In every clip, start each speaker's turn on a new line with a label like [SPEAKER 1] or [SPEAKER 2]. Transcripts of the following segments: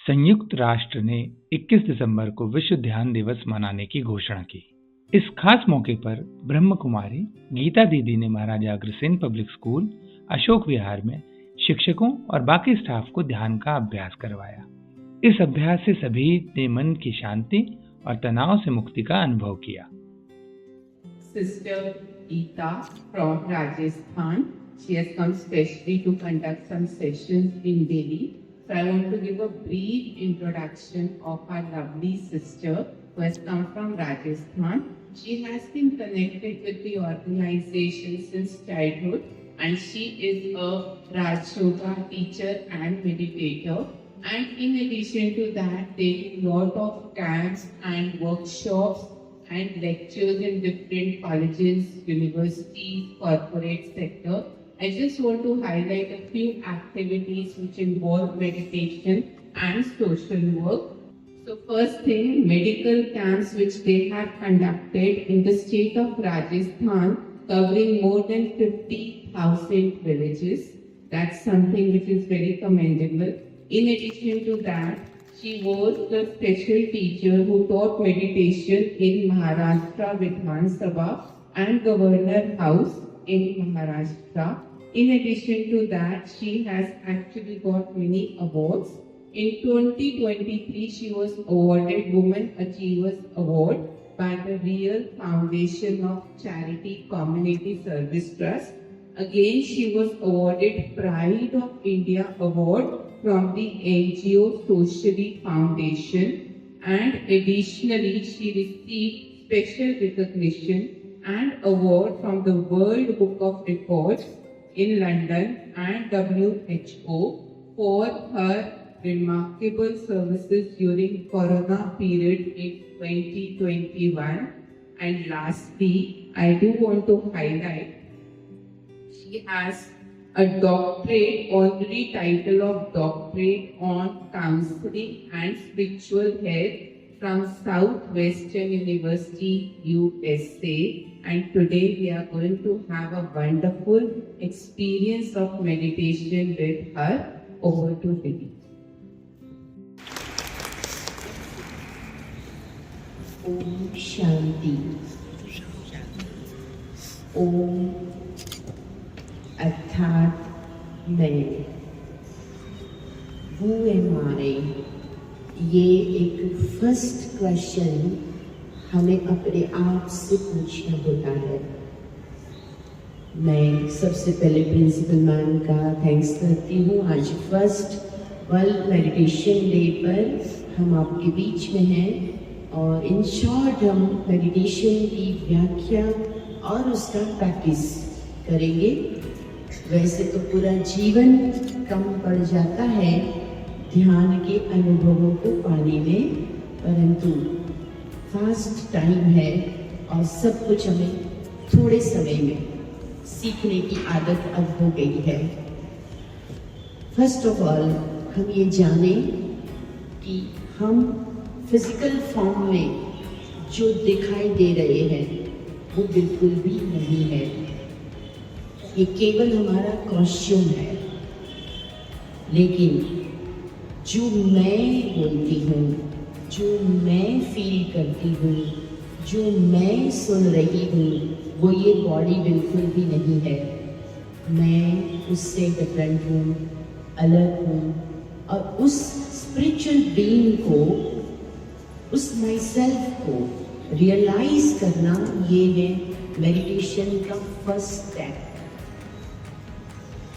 [SPEAKER 1] संयुक्त राष्ट्र ने 21 दिसंबर को विश्व ध्यान दिवस मनाने की घोषणा की। इस खास मौके पर ब्रह्म कुमारी गीता दीदी ने महाराजा अग्रसेन पब्लिक स्कूल अशोक विहार में शिक्षकों और बाकी स्टाफ को ध्यान का अभ्यास करवाया। इस अभ्यास से सभी ने मन की शांति और तनाव से मुक्ति का अनुभव किया।
[SPEAKER 2] Sister Geeta from Rajasthan, she has come specially to conduct some sessions in Delhi. So I want to give a brief introduction of our lovely sister who has come from Rajasthan. She has been connected with the organization since childhood, and she is a Raj Yoga teacher and meditator. And in addition to that, they do a lot of camps and workshops and lectures in different colleges, universities, corporate sector. I just want to highlight a few activities which involve meditation and social work. So first thing, medical camps which they have conducted in the state of Rajasthan, covering more than 50,000 villages. That's something which is very commendable. In addition to that, she was the special teacher who taught meditation in Maharashtra Vidhan Sabha and Governor House in Maharashtra. In addition to that, she has actually got many awards. In 2023, she was awarded Women Achievers Award by the Real Foundation of Charity Community Service Trust. Again, she was awarded Pride of India Award from the NGO Socially Foundation, and additionally she received special recognition and award from the World Book of Records in London and WHO for her remarkable services during Corona period in 2021. And lastly, I do want to highlight, she has a doctorate, honorary title of doctorate on counseling and spiritual health from Southwestern University, USA. And today we are going to have a wonderful experience of meditation with her. Over to Didi.
[SPEAKER 3] Om Shanti. Om अर्थात मैं, Who am I? ये एक first question हमें अपने आप से पूछना होता है। मैं सबसे पहले प्रिंसिपल मैम का थैंक्स करती हूँ। आज फर्स्ट वर्ल्ड मेडिटेशन डे पर हम आपके बीच में हैं और इन शॉर्ट हम मेडिटेशन की व्याख्या और उसका प्रैक्टिस करेंगे। वैसे तो पूरा जीवन कम पड़ जाता है ध्यान के अनुभवों को पाने में, परंतु फास्ट टाइम है और सब कुछ हमें थोड़े समय में सीखने की आदत अब हो गई है। फर्स्ट ऑफ ऑल हम ये जानें कि हम फिजिकल फॉर्म में जो दिखाई दे रहे हैं वो बिल्कुल भी नहीं है। ये केवल हमारा कॉस्ट्यूम है, लेकिन जो मैं बोलती हूँ, जो मैं फील करती हूँ, जो मैं सुन रही हूँ, वो ये बॉडी बिल्कुल भी नहीं है। मैं उससे डिफरेंट हूँ, अलग हूँ और उस स्पिरिचुअल बीइंग को, उस माई सेल्फ को रियलाइज करना, ये है मेडिटेशन का फर्स्ट स्टेप।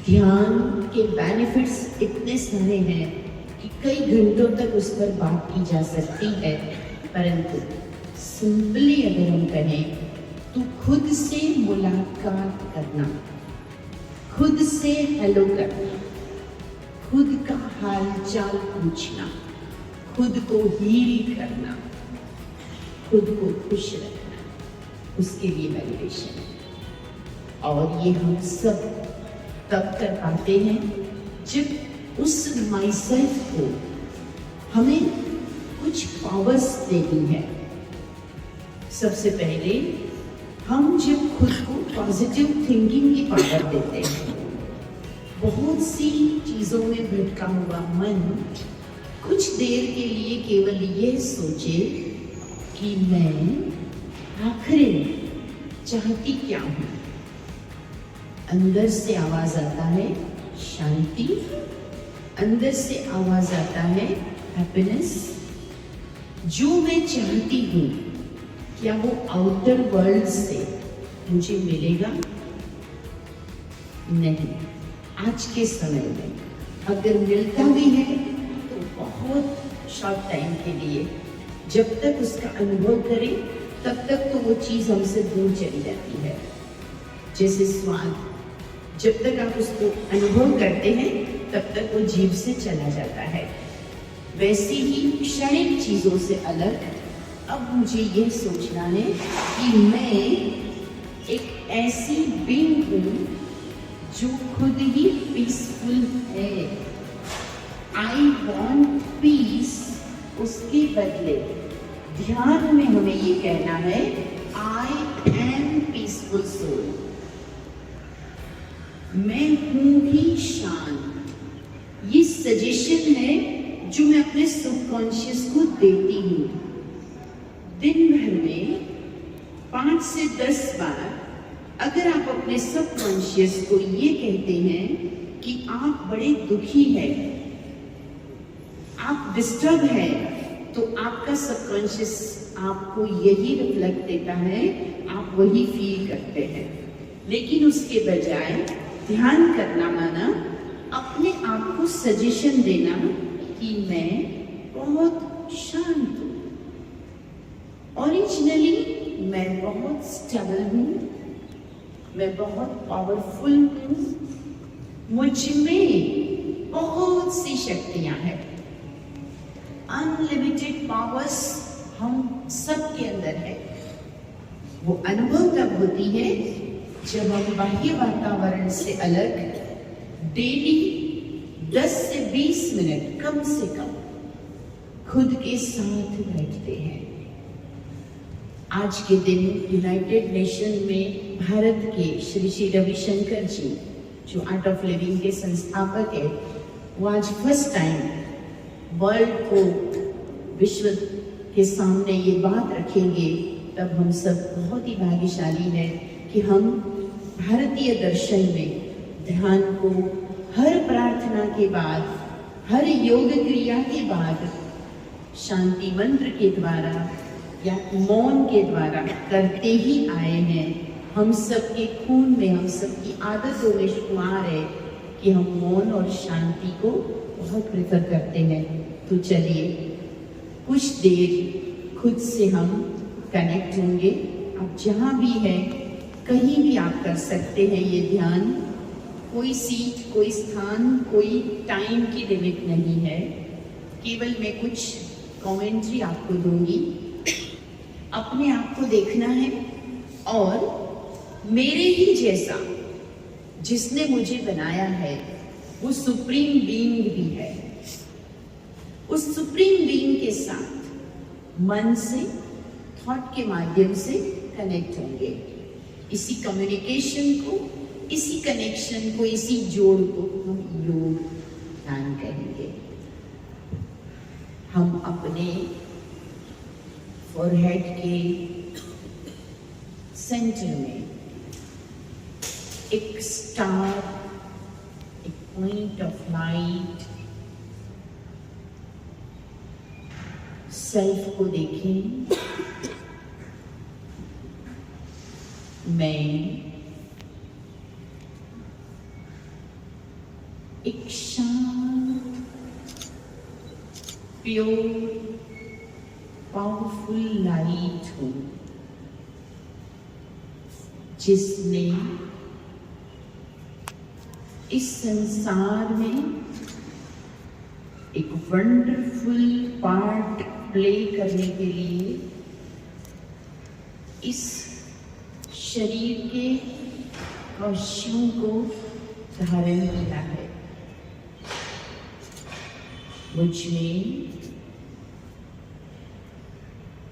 [SPEAKER 3] ध्यान के बेनिफिट्स इतने सारे हैं कि कई घंटों तक उस पर बात की जा सकती है, परंतु सिंपली अगर हम कहें तो खुद से मुलाकात करना, खुद से हेलो करना, खुद का हालचाल पूछना, खुद को हील करना, खुद को खुश रखना, उसके लिए मेडिटेशन है। और ये हम सब तब कर पाते हैं जब उस माई सेल्फ को हमें कुछ पावर्स देनी है। सबसे पहले हम जब खुद को पॉजिटिव थिंकिंग की पावर देते हैं, बहुत सी चीज़ों में भटका हुआ मन कुछ देर के लिए केवल यह सोचे कि मैं आखिर चाहती क्या हूं। अंदर से आवाज आता है शांति, अंदर से आवाज आता है हैप्पीनेस। जो मैं चाहती हूं क्या वो आउटर वर्ल्ड से मुझे मिलेगा? नहीं। आज के समय में अगर मिलता भी है तो बहुत शॉर्ट टाइम के लिए, जब तक उसका अनुभव करें तब तक तो वो चीज़ हमसे दूर चली जाती है। जैसे स्वाद, जब तक आप उसको अनुभव करते हैं तब तक वो जीभ से चला जाता है। वैसे ही क्षणिक चीज़ों से अलग अब मुझे यह सोचना है कि मैं एक ऐसी बीइंग हूँ जो खुद ही पीसफुल है। I want piece. उसके बदले ध्यान में हमें ये कहना है आई एम पीसफुल सोल। मैं हूं ही शांत। ये सजेशन है जो मैं अपने सबकॉन्शियस को देती हूँ। दिन भर में 5 से 10 बार अगर आप अपने सबकॉन्शियस को ये कहते हैं कि आप बड़े दुखी हैं, आप डिस्टर्ब हैं, तो आपका सबकॉन्शियस आपको यही रिफ्लेक्ट देता है, आप वही फील करते हैं। लेकिन उसके बजाय ध्यान करना माना अपने आप को सजेशन देना कि मैं बहुत शांत हूँ। ओरिजिनली मैं बहुत स्टेबल हूँ, मैं बहुत पावरफुल हूँ, मुझ में बहुत सी शक्तियाँ हैं। अनलिमिटेड पावर्स हम सबके अंदर है। वो अनुभव तब होती है जब हम बाह्य वातावरण से अलग डेली 10 से 20 मिनट कम से कम खुद के साथ बैठते हैं। आज के दिन यूनाइटेड नेशन में भारत के श्री श्री रविशंकर जी, जो आर्ट ऑफ लिविंग के संस्थापक है, वो आज फर्स्ट टाइम वर्ल्ड को, विश्व के सामने ये बात रखेंगे। तब हम सब बहुत ही भाग्यशाली हैं कि हम भारतीय दर्शन में ध्यान को हर प्रार्थना के बाद, हर योग क्रिया के बाद शांति मंत्र के द्वारा या मौन के द्वारा करते ही आए हैं। हम सबके खून में, हम सबकी आदतों में शुमार है कि हम मौन और शांति को बहुत प्रेफर करते हैं। तो चलिए कुछ देर खुद से हम कनेक्ट होंगे। आप जहाँ भी हैं, कहीं भी आप कर सकते हैं ये ध्यान। कोई सीट, कोई स्थान, कोई टाइम की लिमिट नहीं है। केवल मैं कुछ कमेंट्री आपको दूंगी। अपने आप को देखना है और मेरे ही जैसा जिसने मुझे बनाया है वो सुप्रीम बीइंग भी है। उस सुप्रीम बीइंग के साथ मन से, थॉट के माध्यम से कनेक्ट होंगे। इसी कम्युनिकेशन को, इसी कनेक्शन को, इसी जोड़ को हम योग ध्यान कहेंगे। हम अपने फोरहेड के सेंटर में एक स्टार, एक पॉइंट ऑफ लाइट, सेल्फ को देखें। मैं एक शांत, प्योर, पावरफुल लाइट हूं जिसने इस संसार में एक वंडरफुल पार्ट प्ले करने के लिए इस शरीर के कॉस्ट्यूम को धारण किया है। मुझमें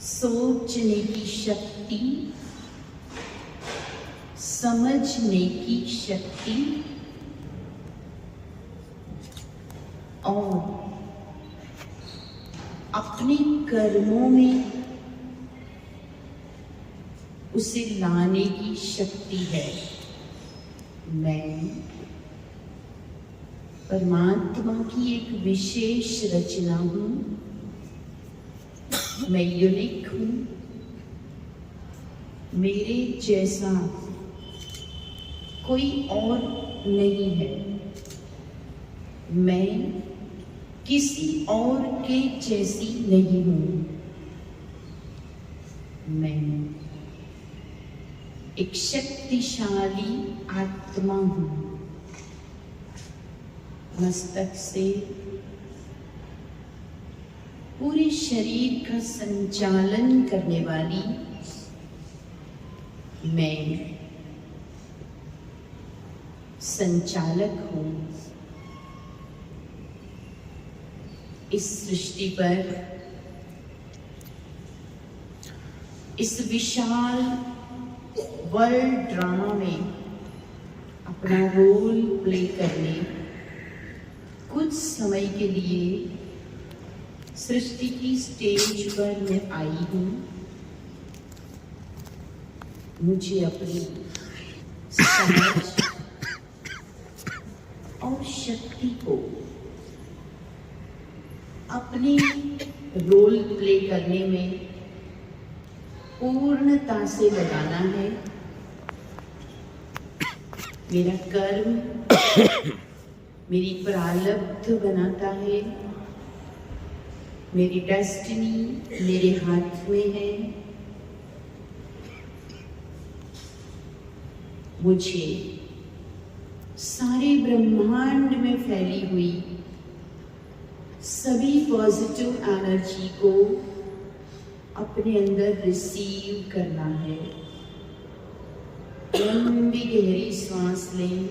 [SPEAKER 3] सोचने की शक्ति, समझने की शक्ति और अपने कर्मों में उसे लाने की शक्ति है। मैं परमात्मा की एक विशेष रचना हूँ। मैं यूनिक हूँ। मेरे जैसा कोई और नहीं है। मैं किसी और के जैसी नहीं हूँ। मैं एक शक्तिशाली आत्मा हूँ। मस्तक से पूरे शरीर का संचालन करने वाली मैं संचालक हूँ। इस सृष्टि पर, इस विशाल वर्ल्ड ड्रामा में अपना रोल प्ले करने कुछ समय के लिए सृष्टि की स्टेज पर मैं आई हूँ। मुझे अपनी समझ और शक्ति को अपने रोल प्ले करने में पूर्णता से लगाना है। मेरा कर्म मेरी प्रारब्ध बनाता है। मेरी डेस्टिनी मेरे हाथ में है। मुझे सारे ब्रह्मांड में फैली हुई सभी पॉजिटिव एनर्जी को अपने अंदर रिसीव करना है। लंबी गहरी सांस लें।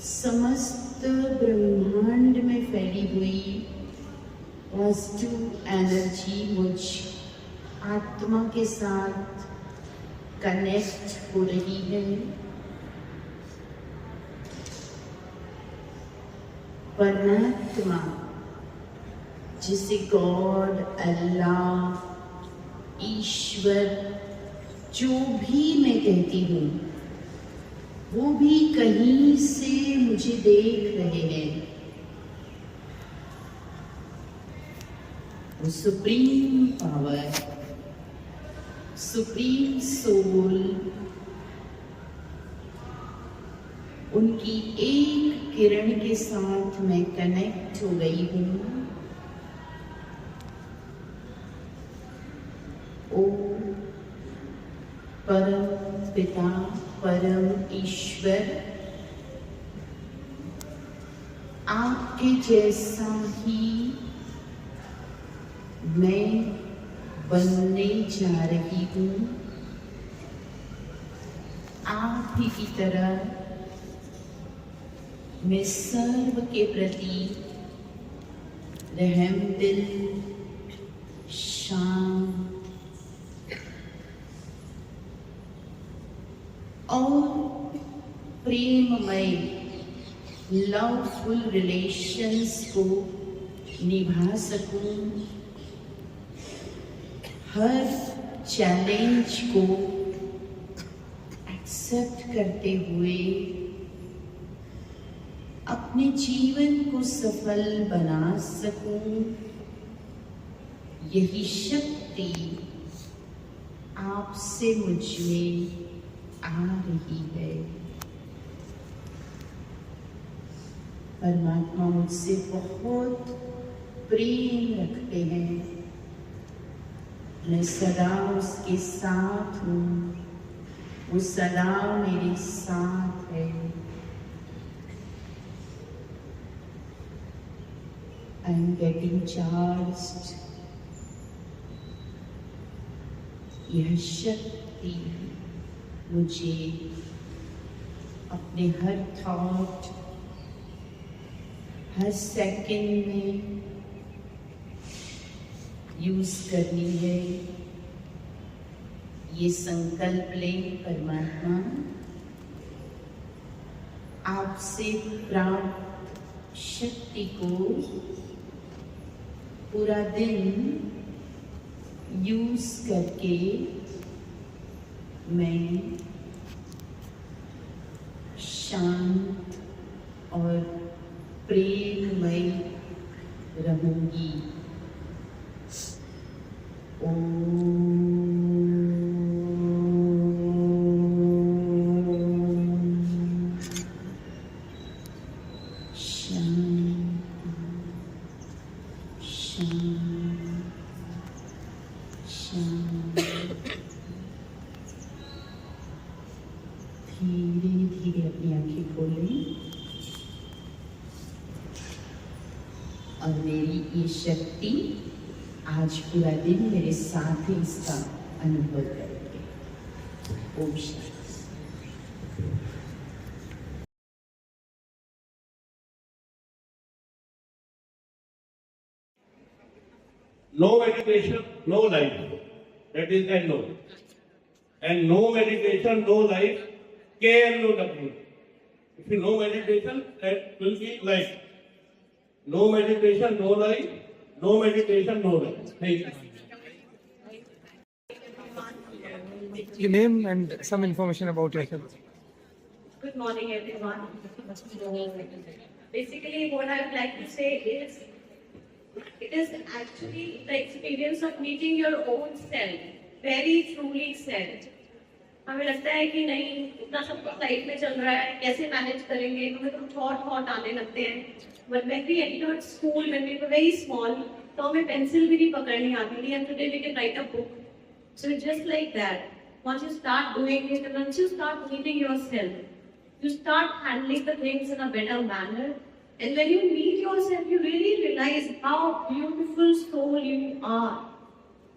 [SPEAKER 3] समस्त ब्रह्मांड में फैली हुई पॉजिटिव एनर्जी मुझ आत्मा के साथ कनेक्ट हो रही है। परमात्मा, जिसे गॉड, अल्लाह, ईश्वर जो भी मैं कहती हूँ, वो भी कहीं से मुझे देख रहे हैं। वो सुप्रीम पावर, सुप्रीम सोल, उनकी एक किरण के साथ मैं कनेक्ट हो गई हूँ। ओ परम पिता, परम ईश्वर, आपके जैसा ही मैं बनने जा रही हूँ। आप ही की तरह मैं सर्व के प्रति रहम दिल, शांत और प्रेममय लवफुल रिलेशंस को निभा सकूं। हर चैलेंज को एक्सेप्ट करते हुए अपने जीवन को सफल बना सकूं। यही शक्ति आपसे मुझ में आ रही है। परमात्मा मुझसे बहुत प्रेम रखते हैं। मैं सदा उसके साथ हूँ। वो सदा मेरे साथ है। I am getting charged. यह शक्ति मुझे अपने हर थॉट, हर सेकंड में यूज करनी है। ये संकल्प लें परमात्मा, आपसे प्राप्त शक्ति को पूरा दिन यूज करके मैं शांत और प्रेममय रहूंगी। धीरे धीरे अपनी आंखें खोलें और मेरी ये शक्ति आज पूरा दिन मेरे साथ ही इसका अनुभव करेंगे। Om Shanti.
[SPEAKER 4] No meditation, no life. That is NO. And no meditation, no life, KNOW. If you know meditation, that will be life. No meditation, no life. No meditation, no life. Thank you.
[SPEAKER 5] Your name and some information about yourself.
[SPEAKER 6] Good morning, everyone. Basically, what I would like to say is, it is actually the experience of meeting your own self, very truly self. हमें लगता है कि नहीं इतना सब कुछ life में चल रहा है, कैसे मैनेज करेंगे, हमें तो थॉट आने लगते हैं. But when we entered school, when we were very small, तो हमें पेंसिल भी नहीं पकड़नी आती थी, and today we can write a book. So it's just like that. Once you start doing it, and once you start meeting yourself, you start handling the things in a better manner. And when you meet yourself, you really realize how beautiful soul you are.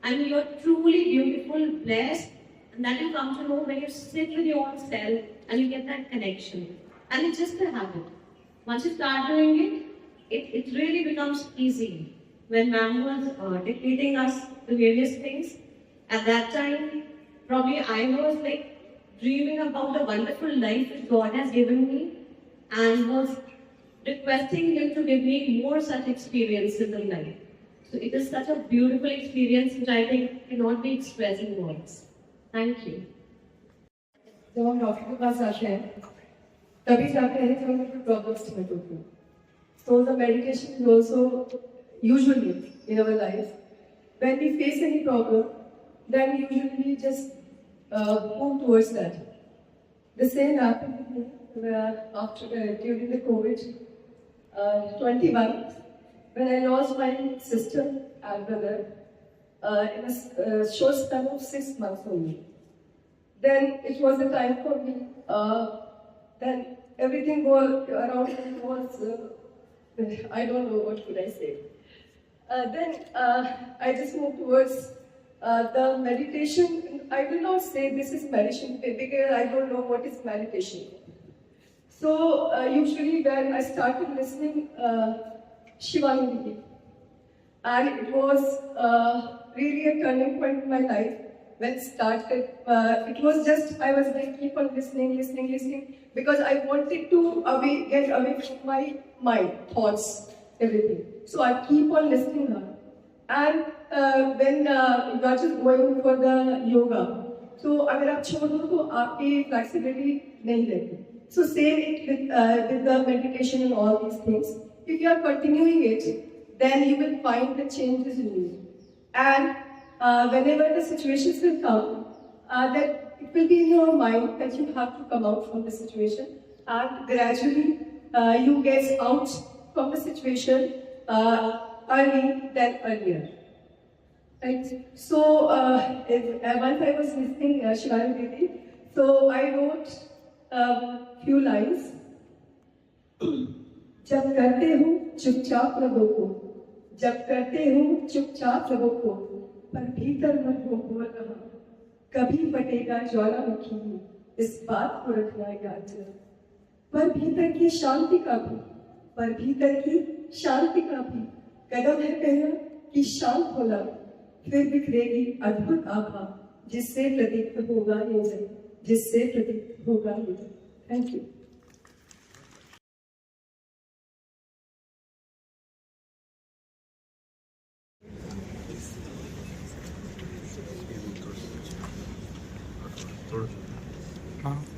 [SPEAKER 6] And you're truly beautiful, blessed. And that you come to know when you sit with your own self and you get that connection. And it's just a habit. Once you start doing it really becomes easy. When ma'am was dictating us the various things, at that time, probably I was like dreaming about the wonderful life that God has given me and was requesting Him to give me more such experiences in life. So it is such a beautiful experience which I think cannot be expressed in words. Thank you.
[SPEAKER 7] जब हम doctor के पास आते हैं तभी जाते हैं जब हमें कोई प्रॉब्लम स्टार्ट होती है. So the meditation is also usually in our life when we face any problem, then usually we just move towards that. The same happened with me after during the COVID 21 when I lost my sister and brother in a short span of 6 months only. Then it was a time for me. Then everything was around me was I don't know what could I say. Then I just moved towards the meditation. I will not say this is meditation because I don't know what is meditation. So usually when I started listening Shivani Didi, and it was really a turning point in my life when it started. It was just I was like keep on listening because I wanted to get away from my mind, thoughts, everything. So I keep on listening her. And when you are just going for the yoga, so अगर आप छोड़ दो तो आपकी flexibility नहीं रहती. So same it with the meditation and all these things. If you are continuing it, then you will find the changes in you. And whenever the situations will come, that it will be in your mind that you have to come out from the situation, and gradually you get out from the situation early than earlier. Right? So once I was listening Shivani Didi, so I wrote few lines. जब करते हो चुपचाप रहो को, जब करते हो चुपचाप रहो को, पर भीतर मन को बोल रहा, कभी फटेगा ज्वालामुखी, इस बात को रखना याद. पर भीतर की शांति का भी, पर भीतर की शांति का भी कदम है पहला कि शांत होना, फिर बिखरेगी अद्भुत आभा, जिससे प्रतीत होगा ये जग, जिससे प्रतीत होगा ये जग. Thank you.
[SPEAKER 8] थोड़ा
[SPEAKER 5] हाँ